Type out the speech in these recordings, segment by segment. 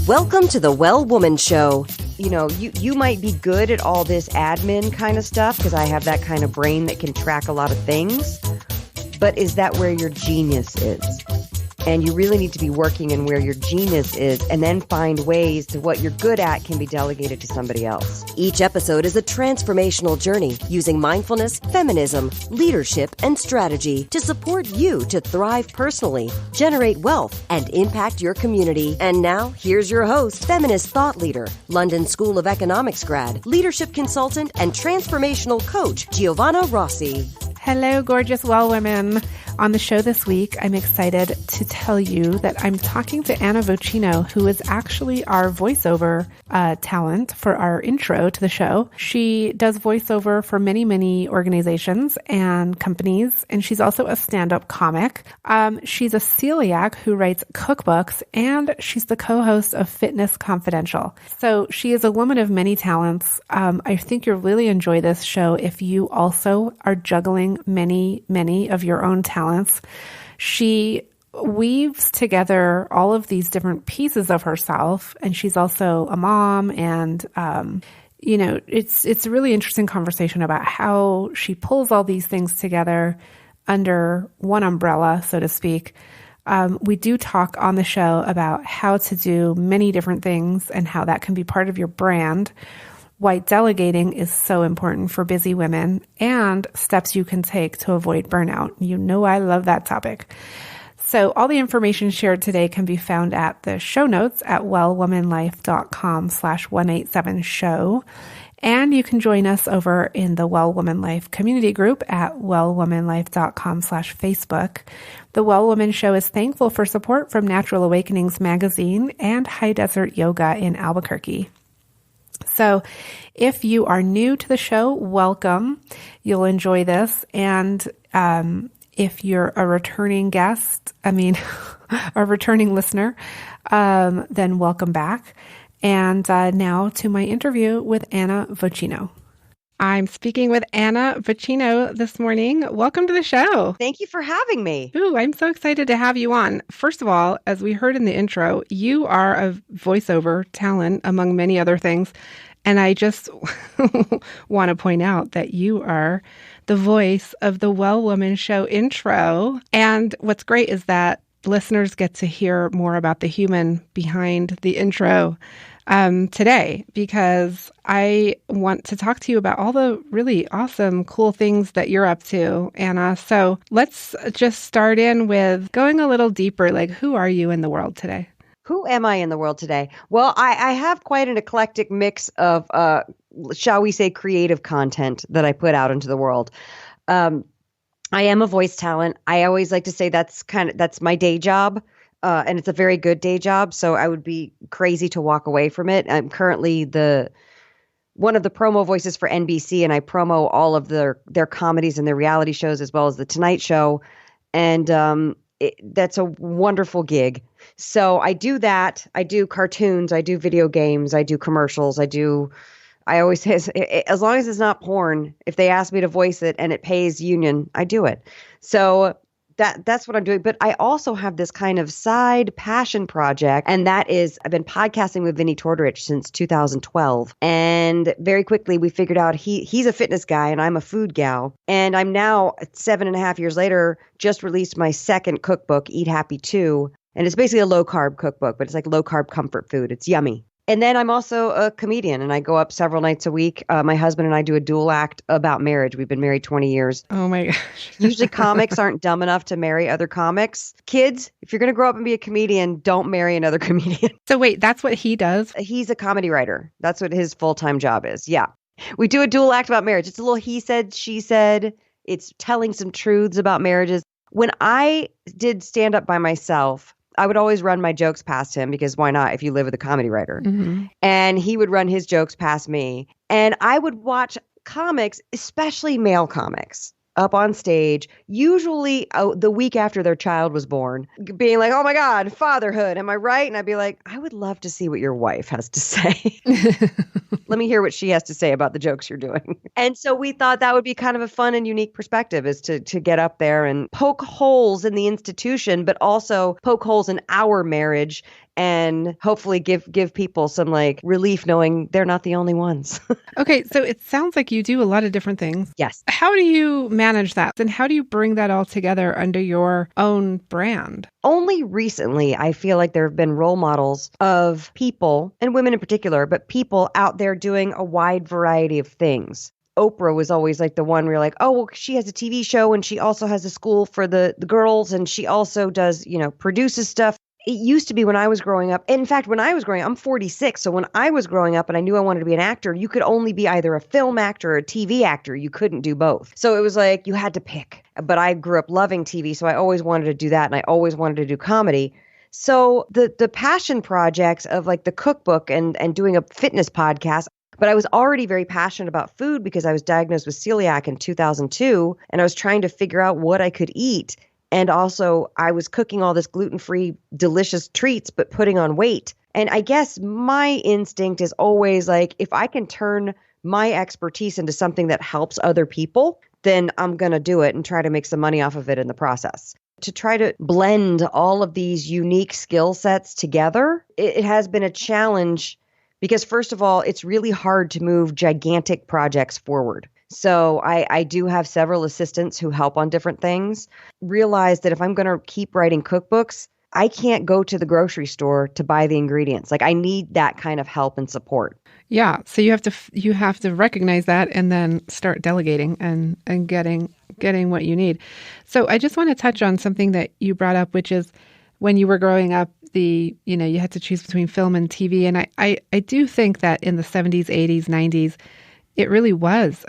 Welcome to the Well Woman Show. You know, you might be good at all this admin kind of stuff because I have that kind of brain that can track a lot of things. But is that where your genius is? And you really need to be working in where your genius is and then find ways to what you're good at can be delegated to somebody else. Each episode is a transformational journey using mindfulness, feminism, leadership, and strategy to support you to thrive personally, generate wealth, and impact your community. And now, here's your host, feminist thought leader, London School of Economics grad, leadership consultant, and transformational coach, Giovanna Rossi. Hello, gorgeous well women. On the show this week, I'm excited to tell you that I'm talking to Anna Vocino, who is actually our voiceover talent for our intro to the show. She does voiceover for many, many organizations and companies, and she's also a stand-up comic. She's a celiac who writes cookbooks, and she's the co-host of Fitness Confidential. So she is a woman of many talents. I think you'll really enjoy this show if you also are juggling many, many of your own talents. She weaves together all of these different pieces of herself, and she's also a mom. And it's a really interesting conversation about how she pulls all these things together under one umbrella, so to speak. We do talk on the show about how to do many different things and how that can be part of your brand. Why delegating is so important for busy women, and steps you can take to avoid burnout. You know I love that topic. So all the information shared today can be found at the show notes at wellwomanlife.com/187show. And you can join us over in the Well Woman Life community group at wellwomanlife.com/Facebook. The Well Woman Show is thankful for support from Natural Awakenings magazine and High Desert Yoga in Albuquerque. So if you are new to the show, welcome. You'll enjoy this. And if you're a returning guest, a returning listener, then welcome back. And now to my interview with Anna Vocino. I'm speaking with Anna Vocino this morning. Welcome to the show. Thank you for having me. Ooh, I'm so excited to have you on. First of all, as we heard in the intro, you are a voiceover talent, among many other things. And I just want to point out that you are the voice of the Well Woman Show intro. And what's great is that listeners get to hear more about the human behind the intro today, because I want to talk to you about all the really awesome, cool things that you're up to, Anna. So let's just start in with going a little deeper. Like, who are you in the world today? Who am I in the world today? Well, I have quite an eclectic mix of, shall we say, creative content that I put out into the world. I am a voice talent. I always like to say that's my day job. And it's a very good day job. So I would be crazy to walk away from it. I'm currently one of the promo voices for NBC, and I promo all of their comedies and their reality shows, as well as the Tonight Show. And that's a wonderful gig. So I do that. I do cartoons. I do video games. I do commercials. I always say, as long as it's not porn, if they ask me to voice it and it pays union, I do it. So that's what I'm doing. But I also have this kind of side passion project, and that is I've been podcasting with Vinnie Tortorich since 2012. And very quickly we figured out he's a fitness guy and I'm a food gal. And I'm now 7.5 years later, just released my second cookbook, Eat Happy 2. And it's basically a low carb cookbook, but it's like low carb comfort food. It's yummy. And then I'm also a comedian, and I go up several nights a week. My husband and I do a dual act about marriage. We've been married 20 years. Oh my gosh. Usually comics aren't dumb enough to marry other comics. Kids, if you're going to grow up and be a comedian, don't marry another comedian. So wait, that's what he does? He's a comedy writer. That's what his full-time job is. Yeah. We do a dual act about marriage. It's a little he said, she said. It's telling some truths about marriages. When I did stand-up by myself, I would always run my jokes past him, because why not if you live with a comedy writer? Mm-hmm. And he would run his jokes past me. And I would watch comics, especially male comics, up on stage, usually the week after their child was born, being like, oh my God, fatherhood, am I right? And I'd be like, I would love to see what your wife has to say. Let me hear what she has to say about the jokes you're doing. And so we thought that would be kind of a fun and unique perspective, is to get up there and poke holes in the institution, but also poke holes in our marriage and hopefully give people some like relief knowing they're not the only ones. Okay, so it sounds like you do a lot of different things. Yes. How do you manage that? And how do you bring that all together under your own brand? Only recently, I feel like there have been role models of people, and women in particular, but people out there doing a wide variety of things. Oprah was always like the one where you're like, oh, well, she has a TV show and she also has a school for the girls and she also does, produces stuff. It used to be when I was growing up. In fact, when I was growing up, I'm 46. So when I was growing up and I knew I wanted to be an actor, you could only be either a film actor or a TV actor. You couldn't do both. So it was like you had to pick. But I grew up loving TV. So I always wanted to do that. And I always wanted to do comedy. So the passion projects of like the cookbook and doing a fitness podcast, but I was already very passionate about food because I was diagnosed with celiac in 2002. And I was trying to figure out what I could eat. And also, I was cooking all this gluten-free, delicious treats, but putting on weight. And I guess my instinct is always like, if I can turn my expertise into something that helps other people, then I'm going to do it and try to make some money off of it in the process. To try to blend all of these unique skill sets together, it has been a challenge because, first of all, it's really hard to move gigantic projects forward. So I do have several assistants who help on different things. Realize that if I'm going to keep writing cookbooks, I can't go to the grocery store to buy the ingredients. Like I need that kind of help and support. Yeah. So you have to recognize that and then start delegating and getting what you need. So I just want to touch on something that you brought up, which is when you were growing up, you had to choose between film and TV. And I do think that in the 70s, 80s, 90s, it really was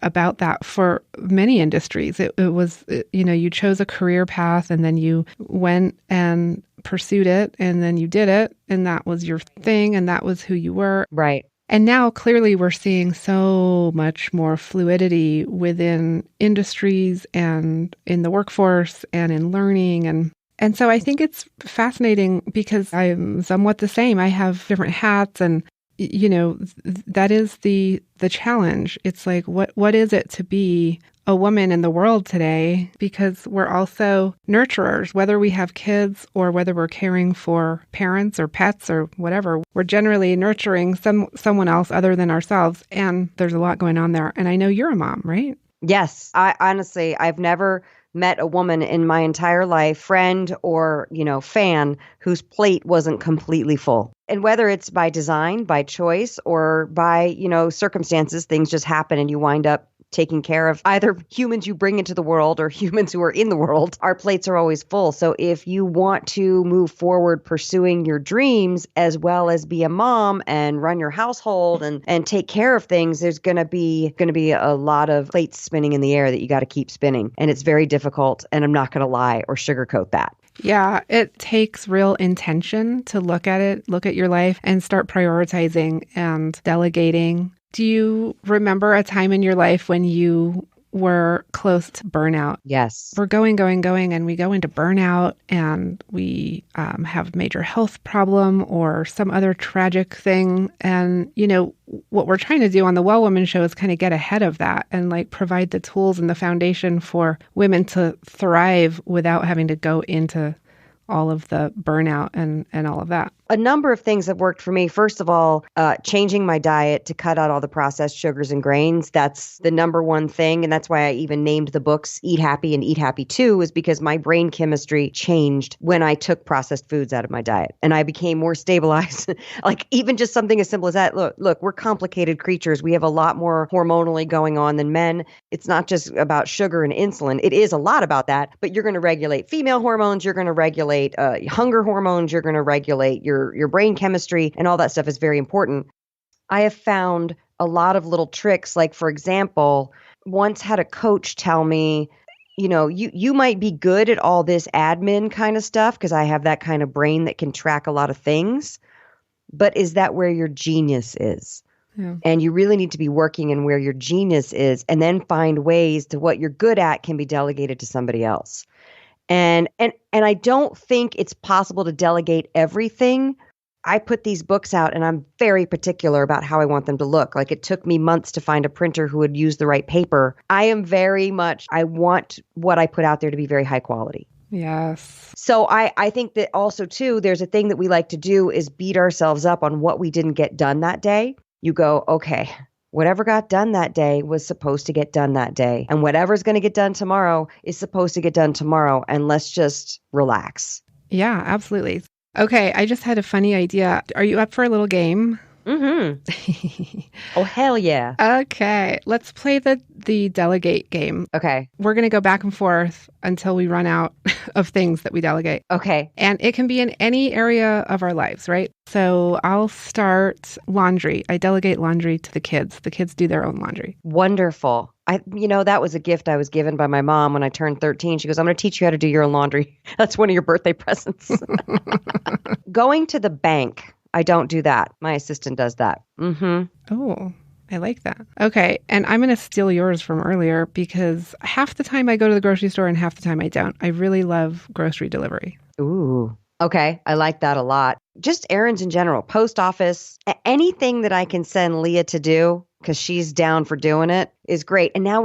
about that for many industries. It was, you chose a career path and then you went and pursued it and then you did it and that was your thing and that was who you were. Right. And now clearly we're seeing so much more fluidity within industries and in the workforce and in learning. And so I think it's fascinating because I'm somewhat the same. I have different hats and that is the challenge. It's like, what is it to be a woman in the world today? Because we're also nurturers, whether we have kids or whether we're caring for parents or pets or whatever, we're generally nurturing someone else other than ourselves. And there's a lot going on there. And I know you're a mom, right? Yes. I've never met a woman in my entire life, friend or, fan, whose plate wasn't completely full. And whether it's by design, by choice, or by, circumstances, things just happen and you wind up taking care of either humans you bring into the world or humans who are in the world. Our plates are always full. So if you want to move forward pursuing your dreams as well as be a mom and run your household and take care of things, there's going to be a lot of plates spinning in the air that you got to keep spinning. And it's very difficult. And I'm not going to lie or sugarcoat that. Yeah, it takes real intention to look at your life and start prioritizing and delegating. Do you remember a time in your life when you were close to burnout? Yes. We're going, and we go into burnout and we have a major health problem or some other tragic thing. And, what we're trying to do on the Well Woman Show is kind of get ahead of that and like provide the tools and the foundation for women to thrive without having to go into all of the burnout and all of that. A number of things that worked for me. First of all, changing my diet to cut out all the processed sugars and grains. That's the number one thing. And that's why I even named the books Eat Happy and Eat Happy Too, is because my brain chemistry changed when I took processed foods out of my diet and I became more stabilized. Like even just something as simple as that. Look, we're complicated creatures. We have a lot more hormonally going on than men. It's not just about sugar and insulin. It is a lot about that, but you're going to regulate female hormones. You're going to regulate hunger hormones. You're going to regulate your brain chemistry, and all that stuff is very important. I have found a lot of little tricks. Like, for example, once had a coach tell me, you might be good at all this admin kind of stuff because I have that kind of brain that can track a lot of things. But is that where your genius is? Yeah. And you really need to be working in where your genius is and then find ways to what you're good at can be delegated to somebody else. And I don't think it's possible to delegate everything. I put these books out and I'm very particular about how I want them to look. Like it took me months to find a printer who would use the right paper. I want what I put out there to be very high quality. Yes. So I think that also too, there's a thing that we like to do is beat ourselves up on what we didn't get done that day. You go, okay, whatever got done that day was supposed to get done that day. And whatever's going to get done tomorrow is supposed to get done tomorrow. And let's just relax. Yeah, absolutely. Okay, I just had a funny idea. Are you up for a little game? Mm-hmm. Oh, hell yeah. Okay, let's play the delegate game. Okay. We're going to go back and forth until we run out of things that we delegate. Okay. And it can be in any area of our lives, right? So I'll start laundry. I delegate laundry to the kids. The kids do their own laundry. Wonderful. That was a gift I was given by my mom when I turned 13. She goes, I'm going to teach you how to do your own laundry. That's one of your birthday presents. Going to the bank. I don't do that. My assistant does that. Mm-hmm. Oh, I like that. Okay. And I'm going to steal yours from earlier because half the time I go to the grocery store and half the time I don't. I really love grocery delivery. Ooh. Okay. I like that a lot. Just errands in general, post office, anything that I can send Leah to do because she's down for doing it is great. And now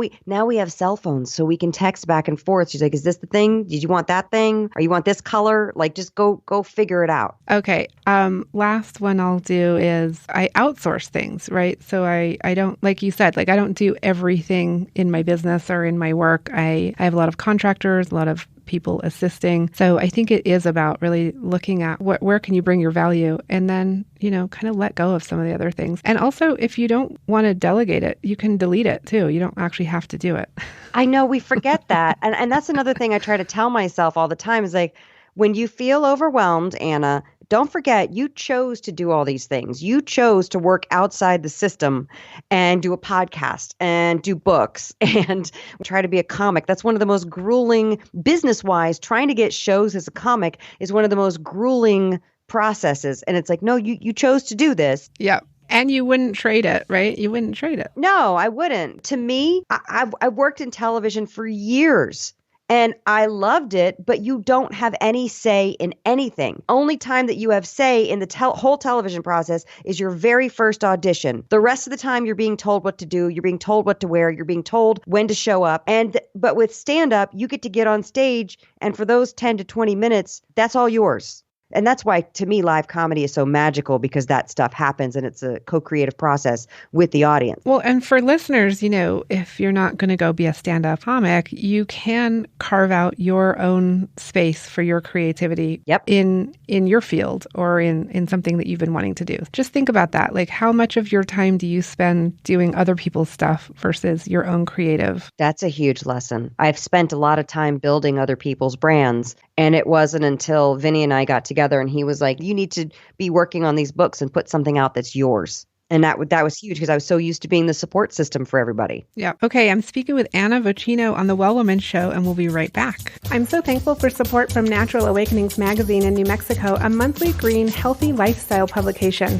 we have cell phones so we can text back and forth. She's like, is this the thing? Did you want that thing? Or you want this color? Like, just go figure it out. Okay. Last one I'll do is I outsource things, right? So I don't, like you said, like I don't do everything in my business or in my work. I have a lot of contractors, a lot of people assisting. So I think it is about really looking at where can you bring your value and then, kind of let go of some of the other things. And also, if you don't want to delegate it, you can delete it too. You don't actually have to do it. I know we forget that. And that's another thing I try to tell myself all the time is like, when you feel overwhelmed, Anna, don't forget you chose to do all these things. You chose to work outside the system and do a podcast and do books and try to be a comic. That's one of the most grueling business-wise. Trying to get shows as a comic is one of the most grueling processes. And it's like, no, you chose to do this. Yeah. And you wouldn't trade it, right? You wouldn't trade it. No, I wouldn't. To me, I've worked in television for years. And I loved it, but you don't have any say in anything. Only time that you have say in the whole television process is your very first audition. The rest of the time, you're being told what to do. You're being told what to wear. You're being told when to show up. But with stand-up, you get to get on stage. And for those 10 to 20 minutes, that's all yours. And that's why, to me, live comedy is so magical because that stuff happens and it's a co-creative process with the audience. Well, and for listeners, if you're not going to go be a stand-up comic, you can carve out your own space for your creativity in your field or in something that you've been wanting to do. Just think about that. Like, how much of your time do you spend doing other people's stuff versus your own creative? That's a huge lesson. I've spent a lot of time building other people's brands. And it wasn't until Vinnie and I got together and he was like, you need to be working on these books and put something out that's yours. And that was huge because I was so used to being the support system for everybody. Yeah. Okay. I'm speaking with Anna Vocino on The Well Woman Show, and we'll be right back. I'm so thankful for support from Natural Awakenings magazine in New Mexico, a monthly green, healthy lifestyle publication.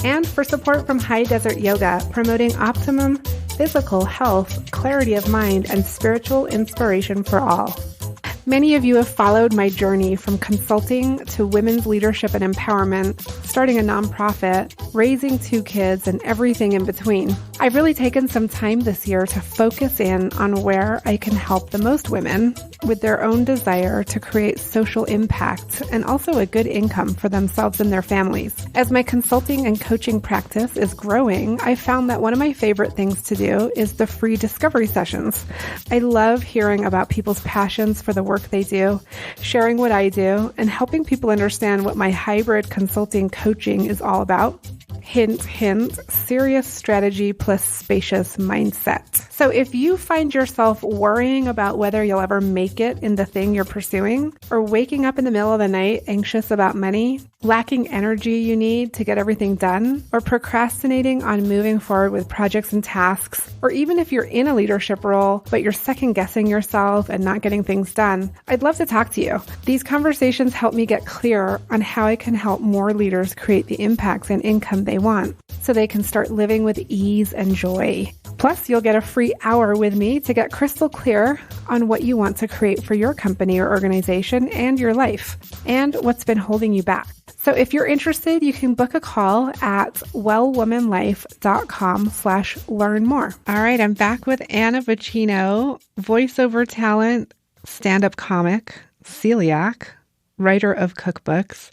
And for support from High Desert Yoga, promoting optimum physical health, clarity of mind, and spiritual inspiration for all. Many of you have followed my journey from consulting to women's leadership and empowerment, starting a nonprofit, raising 2 kids, and everything in between. I've really taken some time this year to focus in on where I can help the most women with their own desire to create social impact and also a good income for themselves and their families. As my consulting and coaching practice is growing, I found that one of my favorite things to do is the free discovery sessions. I love hearing about people's passions for the work they do, sharing what I do, and helping people understand what my hybrid consulting coaching is all about. Hint, hint, serious strategy plus spacious mindset. So if you find yourself worrying about whether you'll ever make it in the thing you're pursuing, or waking up in the middle of the night anxious about money, lacking energy you need to get everything done, or procrastinating on moving forward with projects and tasks, or even if you're in a leadership role, but you're second-guessing yourself and not getting things done, I'd love to talk to you. These conversations help me get clear on how I can help more leaders create the impacts and income they want, so they can start living with ease and joy. Plus, you'll get a free hour with me to get crystal clear on what you want to create for your company or organization and your life, and what's been holding you back. So if you're interested, you can book a call at wellwomanlife.com/learn more. All right, I'm back with Anna Vocino, voiceover talent, stand-up comic, celiac, writer of cookbooks.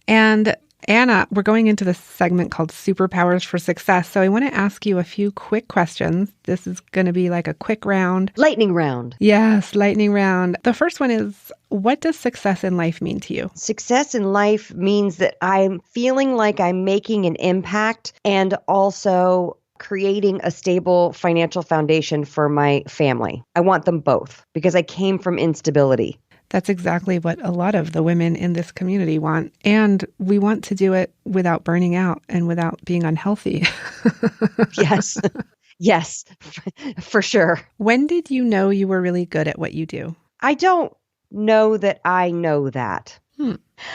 And Anna, we're going into this segment called Superpowers for Success. So I want to ask you a few quick questions. This is going to be like a quick round. Lightning round. Yes, lightning round. The first one is, what does success in life mean to you? Success in life means that I'm feeling like I'm making an impact and also creating a stable financial foundation for my family. I want them both because I came from instability. That's exactly what a lot of the women in this community want. And we want to do it without burning out and without being unhealthy. Yes. Yes, for sure. When did you know you were really good at what you do? I don't know that I know that.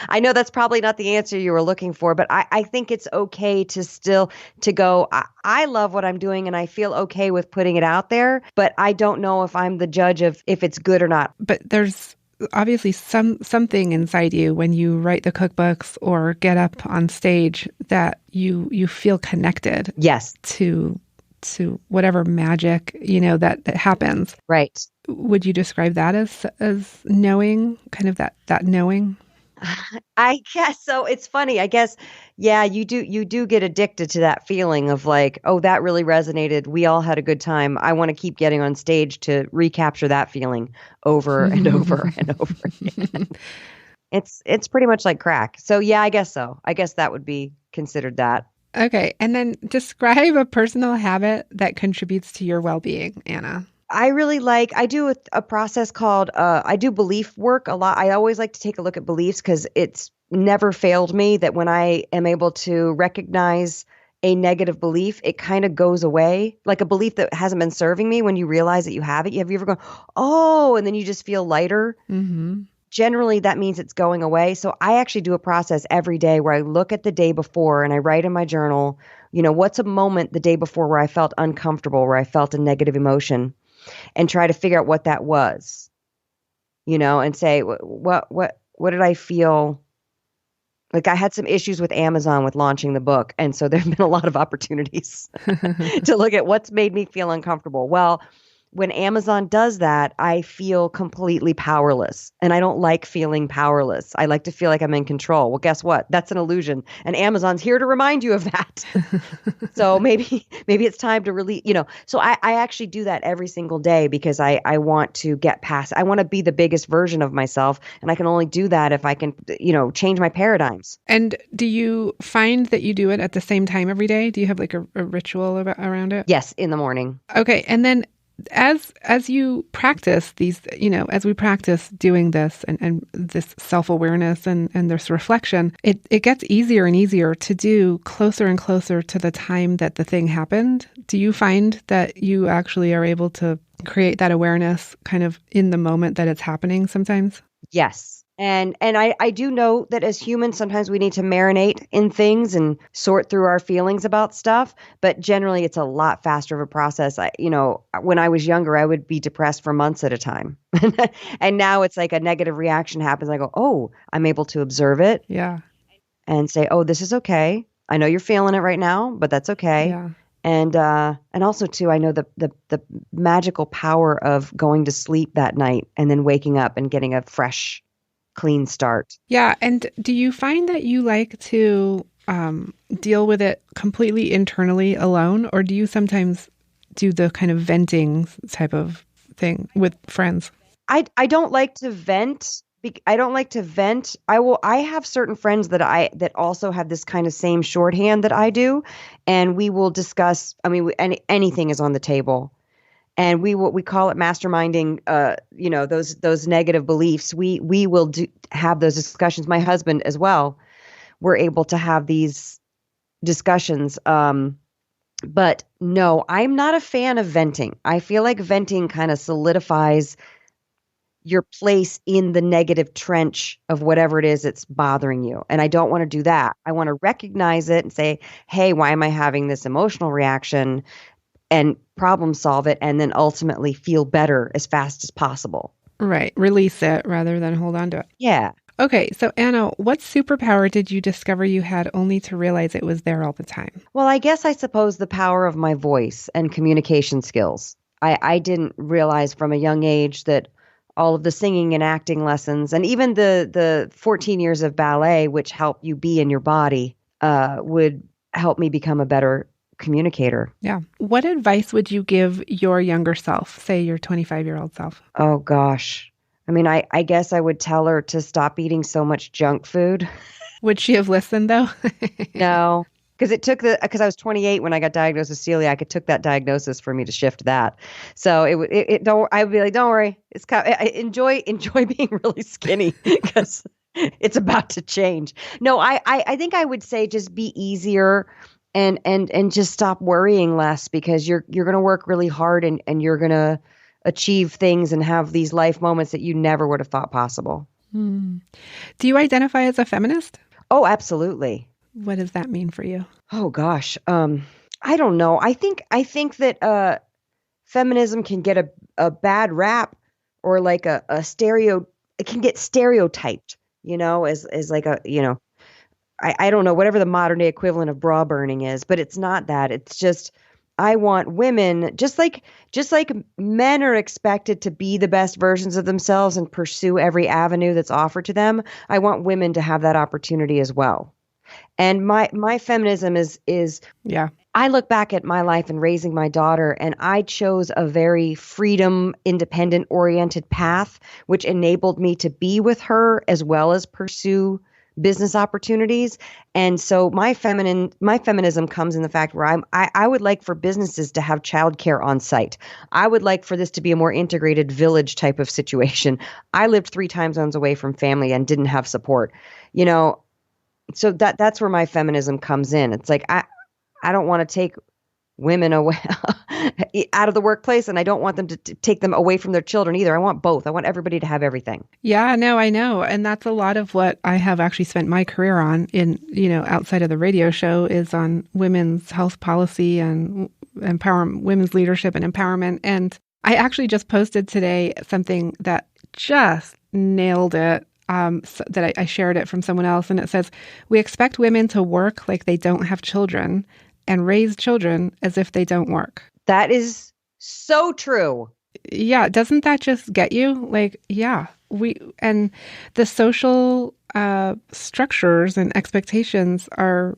I know that's probably not the answer you were looking for, but I think it's okay to go, I love what I'm doing and I feel okay with putting it out there, but I don't know if I'm the judge of if it's good or not. But there's obviously something inside you when you write the cookbooks or get up on stage that you feel connected. Yes. To whatever magic, that happens. Right. Would you describe that as knowing, kind of that knowing? I guess so. It's funny. I guess, yeah, you do get addicted to that feeling of like, oh, that really resonated. We all had a good time. I want to keep getting on stage to recapture that feeling over and over and over again. It's pretty much like crack. So yeah, I guess so. I guess that would be considered that. Okay. And then describe a personal habit that contributes to your well-being, Anna. I do a process called, I do belief work a lot. I always like to take a look at beliefs because it's never failed me that when I am able to recognize a negative belief, it kind of goes away. Like a belief that hasn't been serving me, when you realize that you have it, have you ever gone, oh, and then you just feel lighter? Mm-hmm. Generally, that means it's going away. So I actually do a process every day where I look at the day before and I write in my journal, what's a moment the day before where I felt uncomfortable, where I felt a negative emotion, and try to figure out what that was, and say, what did I feel? Like I had some issues with Amazon with launching the book. And so there've been a lot of opportunities to look at what's made me feel uncomfortable. Well, when Amazon does that, I feel completely powerless. And I don't like feeling powerless. I like to feel like I'm in control. Well, guess what? That's an illusion. And Amazon's here to remind you of that. So maybe it's time to really, so I actually do that every single day because I want to get past, I want to be the biggest version of myself. And I can only do that if I can, change my paradigms. And do you find that you do it at the same time every day? Do you have like a ritual around it? Yes, in the morning. Okay. And then as you practice these, as we practice doing this and this self-awareness and this reflection, it gets easier and easier to do closer and closer to the time that the thing happened. Do you find that you actually are able to create that awareness kind of in the moment that it's happening sometimes? Yes. And I do know that as humans, sometimes we need to marinate in things and sort through our feelings about stuff. But generally, it's a lot faster of a process. When I was younger, I would be depressed for months at a time. And now it's like a negative reaction happens. I go, oh, I'm able to observe it. Yeah. And say, oh, this is okay. I know you're feeling it right now, but that's okay. Yeah. And also, too, I know the magical power of going to sleep that night and then waking up and getting a fresh, clean start. Yeah. And do you find that you like to deal with it completely internally alone, or do you sometimes do the kind of venting type of thing with friends? I don't like to vent. I don't like to vent. I have certain friends that also have this kind of same shorthand that I do, and we will discuss. I mean, anything is on the table. And we call it masterminding, those negative beliefs. We will have those discussions. My husband as well. We're able to have these discussions. But no, I'm not a fan of venting. I feel like venting kind of solidifies your place in the negative trench of whatever it is that's bothering you. And I don't want to do that. I want to recognize it and say, hey, why am I having this emotional reaction? And problem solve it, and then ultimately feel better as fast as possible. Right. Release it rather than hold on to it. Yeah. Okay, so Anna, what superpower did you discover you had only to realize it was there all the time? Well, I guess I suppose the power of my voice and communication skills. I didn't realize from a young age that all of the singing and acting lessons and even the 14 years of ballet, which help you be in your body, would help me become a better communicator. Yeah. What advice would you give your younger self, say your 25-year-old self? Oh, gosh. I mean, I guess I would tell her to stop eating so much junk food. Would she have listened though? No, because I was 28 when I got diagnosed with celiac. It took that diagnosis for me to shift that. So I would be like, don't worry, enjoy being really skinny because it's about to change. No, I think I would say just be easier and just stop worrying less because you're going to work really hard and you're going to achieve things and have these life moments that you never would have thought possible. Do you identify as a feminist? Oh, absolutely. What does that mean for you? Oh gosh. I don't know. I think that feminism can get a bad rap or like a stereo, it can get stereotyped, as like I don't know, whatever the modern day equivalent of bra burning is, but it's not that. It's just I want women, just like men are expected to be the best versions of themselves and pursue every avenue that's offered to them. I want women to have that opportunity as well. And my feminism is yeah. I look back at my life and raising my daughter, and I chose a very freedom, independent oriented path, which enabled me to be with her as well as pursue business opportunities. And so my feminism comes in the fact where I would like for businesses to have childcare on site. I would like for this to be a more integrated village type of situation. I lived 3 time zones away from family and didn't have support, so that's where my feminism comes in. It's like, I don't want to take women away out of the workplace, and I don't want them to take them away from their children either. I want both. I want everybody to have everything. Yeah, no, I know. And that's a lot of what I have actually spent my career on outside of the radio show is on women's health policy and women's leadership and empowerment. And I actually just posted today something that just nailed it. So that I shared it from someone else, and it says, we expect women to work like they don't have children and raise children as if they don't work. That is so true. Yeah. Doesn't that just get you? Like, yeah, and the social structures and expectations are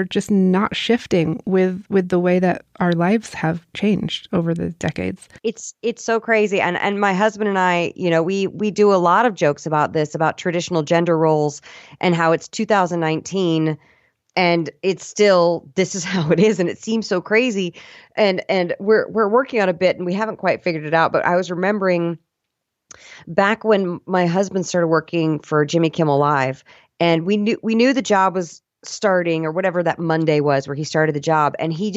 just not shifting with the way that our lives have changed over the decades. It's so crazy. And my husband and I, we do a lot of jokes about this, about traditional gender roles and how it's 2019 and it's still, this is how it is. And it seems so crazy. And we're working on a bit and we haven't quite figured it out, but I was remembering back when my husband started working for Jimmy Kimmel Live, and we knew the job was starting or whatever that Monday was where he started the job, and he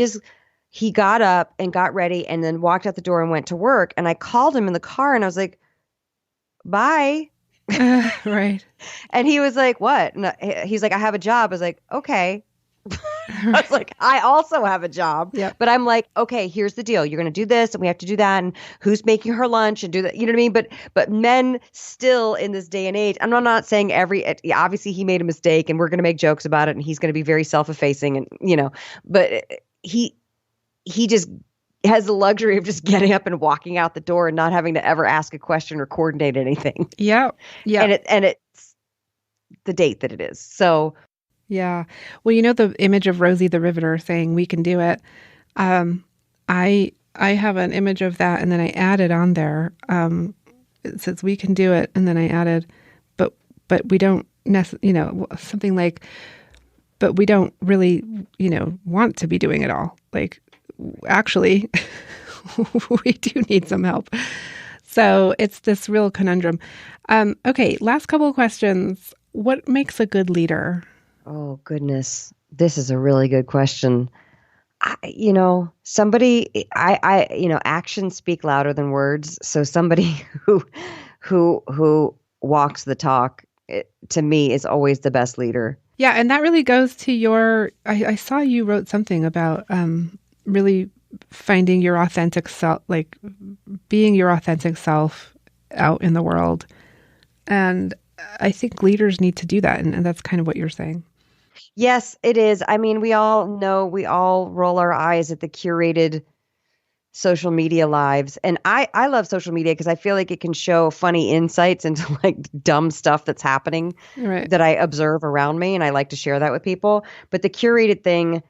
got up and got ready and then walked out the door and went to work, and I called him in the car and I was like, bye. Right. And he was like, what? And he's like, I have a job. I was like, okay. I was like, I also have a job. Yep. But I'm like, okay, here's the deal. You're going to do this and we have to do that. And who's making her lunch and do that? You know what I mean? But men still in this day and age, I'm not saying obviously he made a mistake and we're going to make jokes about it and he's going to be very self-effacing and, but he just has the luxury of just getting up and walking out the door and not having to ever ask a question or coordinate anything. Yeah. Yeah. And it's the date that it is. So yeah. Well, the image of Rosie the Riveter saying, we can do it. I have an image of that. And then I added on there, it says we can do it. And then I added, but we don't something like, but we don't really, want to be doing it all. Like, actually, we do need some help. So it's this real conundrum. Okay. Last couple of questions. What makes a good leader? Oh, goodness. This is a really good question. Actions speak louder than words. So somebody who walks the talk, to me, is always the best leader. Yeah. And that really goes to I saw you wrote something about really finding your authentic self, like being your authentic self out in the world. And I think leaders need to do that. And that's kind of what you're saying. Yes, it is. I mean, we all know, we all roll our eyes at the curated social media lives. And I love social media because I feel like it can show funny insights into like dumb stuff that's happening that I observe around me. And I like to share that with people. But the curated thing,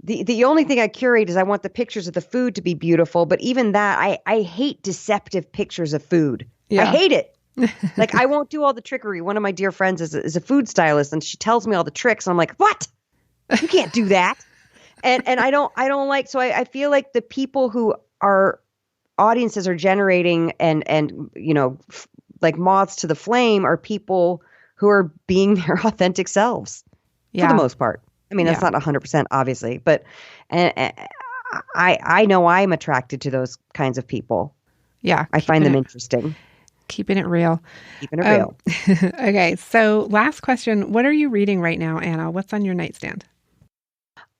the only thing I curate is I want the pictures of the food to be beautiful. But even that, I hate deceptive pictures of food. Yeah. I hate it. Like, I won't do all the trickery. One of my dear friends is a food stylist, and she tells me all the tricks. And I'm like, what? You can't do that. And I don't like, so I feel like the people who our audiences are generating and you know, like moths to the flame are people who are being their authentic selves for the most part. I mean, that's not 100% obviously, but I know I'm attracted to those kinds of people. Yeah. I find them interesting. Keeping it real. Keeping it real. Okay. So last question. What are you reading right now, Anna? What's on your nightstand?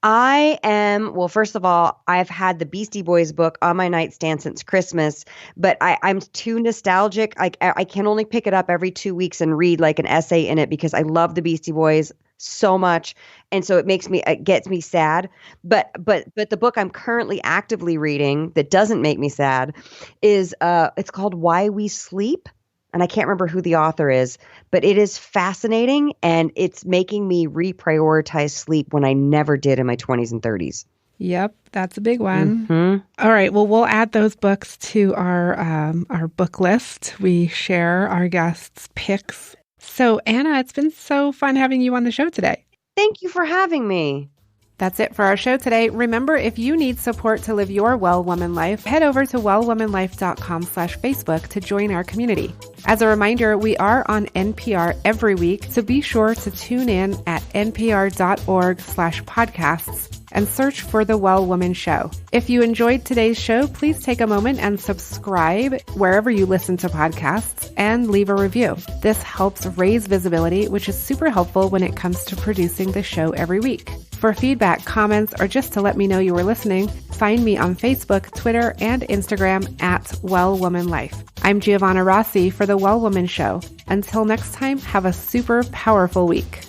Well, first of all, I've had the Beastie Boys book on my nightstand since Christmas, but I'm too nostalgic. I can only pick it up every 2 weeks and read like an essay in it because I love the Beastie Boys so much. And so it gets me sad. But the book I'm currently actively reading that doesn't make me sad is, it's called Why We Sleep. And I can't remember who the author is, but it is fascinating and it's making me reprioritize sleep when I never did in my 20s and 30s. Yep, that's a big one. Mm-hmm. All right, well, we'll add those books to our book list. We share our guests' picks. So, Anna, it's been so fun having you on the show today. Thank you for having me. That's it for our show today. Remember, if you need support to live your Well Woman life, head over to wellwomanlife.com/Facebook to join our community. As a reminder, we are on NPR every week, so be sure to tune in at npr.org/podcasts and search for The Well Woman Show. If you enjoyed today's show, please take a moment and subscribe wherever you listen to podcasts and leave a review. This helps raise visibility, which is super helpful when it comes to producing the show every week. For feedback, comments, or just to let me know you were listening, find me on Facebook, Twitter, and Instagram at Well Woman Life. I'm Giovanna Rossi for The Well Woman Show. Until next time, have a super powerful week.